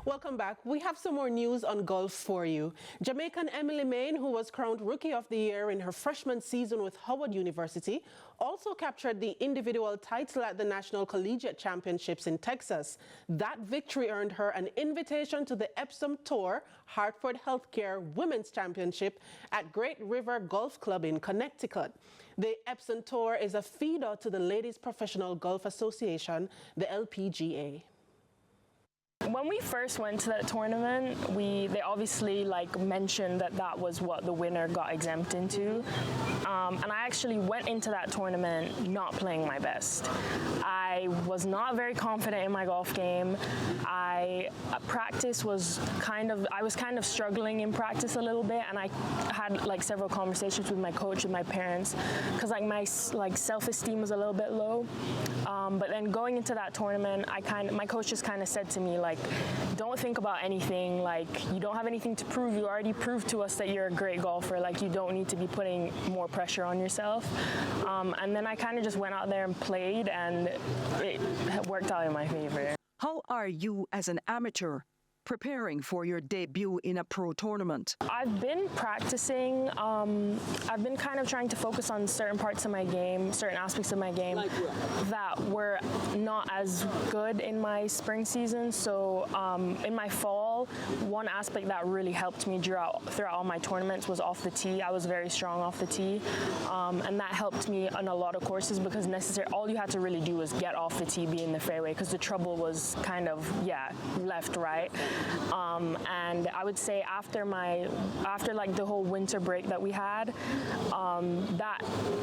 Welcome back. We have some more news on golf for you. Jamaican Emily Mayne, who was crowned Rookie of the Year in her freshman season with Howard University, also captured the individual title at the National Collegiate Championships in Texas. That victory earned her an invitation to the EPSON Tour Hartford Healthcare Women's Championship at Great River Golf Club in Connecticut. The EPSON Tour is a feeder to the Ladies Professional Golf Association, the LPGA. When we first went to that tournament, they obviously mentioned that was what the winner got exempt into. And I actually went into that tournament not playing my best. I was not very confident in my golf game. I was kind of struggling in practice a little bit, and I had several conversations with my coach and my parents because my self-esteem was a little bit low. But then going into that tournament, my coach just kind of said to me, don't think about anything, you don't have anything to prove. You already proved to us that you're a great golfer. You don't need to be putting more pressure on yourself. And then I kind of just went out there and played, and it worked out in my favor. How are you as an amateur preparing for your debut in a pro tournament? I've been practicing. I've been kind of trying to focus on certain parts of my game, certain aspects of my game that were not as good in my spring season. So in my fall, one aspect that really helped me throughout all my tournaments was off the tee. I was very strong off the tee, and that helped me on a lot of courses because all you had to really do was get off the tee, be in the fairway, because the trouble was kind of left, right. And I would say after the whole winter break that we had, that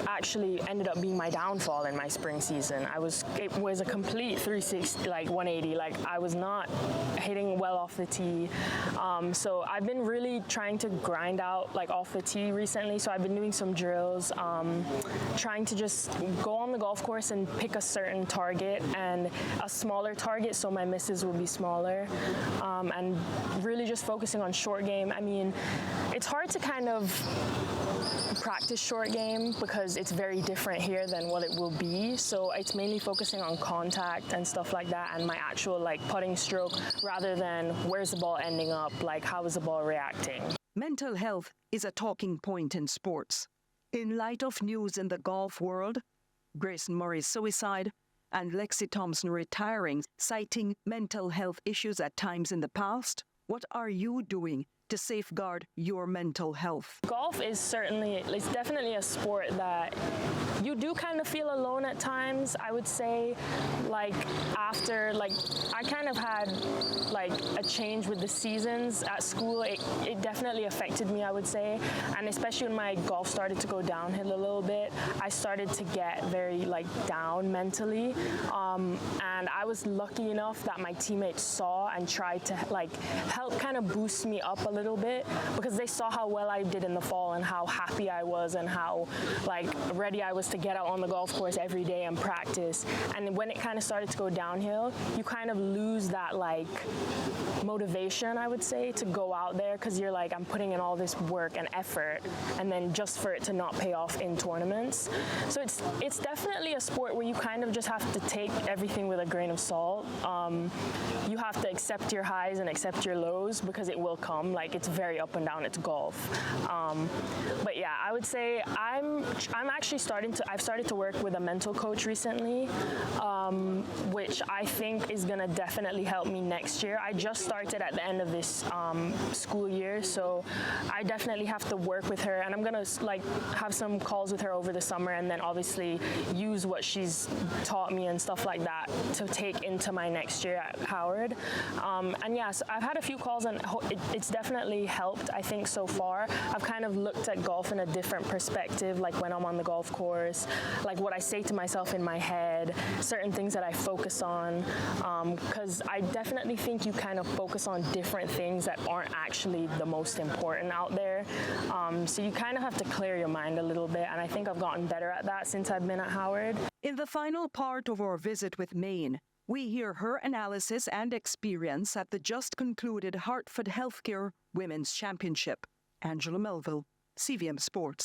actually ended up being my downfall in my spring season. It was a complete 360, 180. I was not hitting well off the tee. So I've been really trying to grind out off the tee recently. So I've been doing some drills, trying to just go on the golf course and pick a certain target and a smaller target so my misses will be smaller. And really just focusing on short game. I mean, it's hard to kind of practice short game because it's very different here than what it will be. So it's mainly focusing on contact and stuff like that and my actual putting stroke rather than where's the ball ending up, how is the ball reacting. Mental health is a talking point in sports. In light of news in the golf world, Grayson Murray's suicide, and Lexi Thompson retiring, citing mental health issues at times in the past, what are you doing to safeguard your mental health? Golf is it's definitely a sport that you do kind of feel alone at times. I would say after I kind of had a change with the seasons at school. It definitely affected me, I would say, and especially when my golf started to go downhill a little bit, I started to get very down mentally, and I was lucky enough that my teammates saw and tried to help kind of boost me up a little bit because they saw how well I did in the fall and how happy I was and how ready I was to get out on the golf course every day and practice. And when it kind of started to go downhill, you kind of lose that motivation, I would say, to go out there because you're I'm putting in all this work and effort, and then just for it to not pay off in tournaments. So it's definitely a sport where you kind of just have to take everything with a grain of salt. You have to accept your highs and accept your lows because it will come. It's very up and down. It's golf. But yeah, I would say I've started to work with a mental coach recently, which I think is gonna definitely help me next year. I just started at the end of this school year, so I definitely have to work with her, and I'm gonna have some calls with her over the summer, and then obviously use what she's taught me and stuff like that to take into my next year at Howard. And yes, I've had a few calls, and it's definitely helped, I think, so far. I've kind of looked at golf in a different perspective, when I'm on the golf course, what I say to myself in my head, certain things that I focus on, because I definitely think you kind of focus on different things that aren't actually the most important out there. So you kind of have to clear your mind a little bit, and I think I've gotten better at that since I've been at Howard. In the final part of our visit with Mayne, we hear her analysis and experience at the just concluded Hartford Healthcare Women's Championship. Angela Melville, CVM Sports.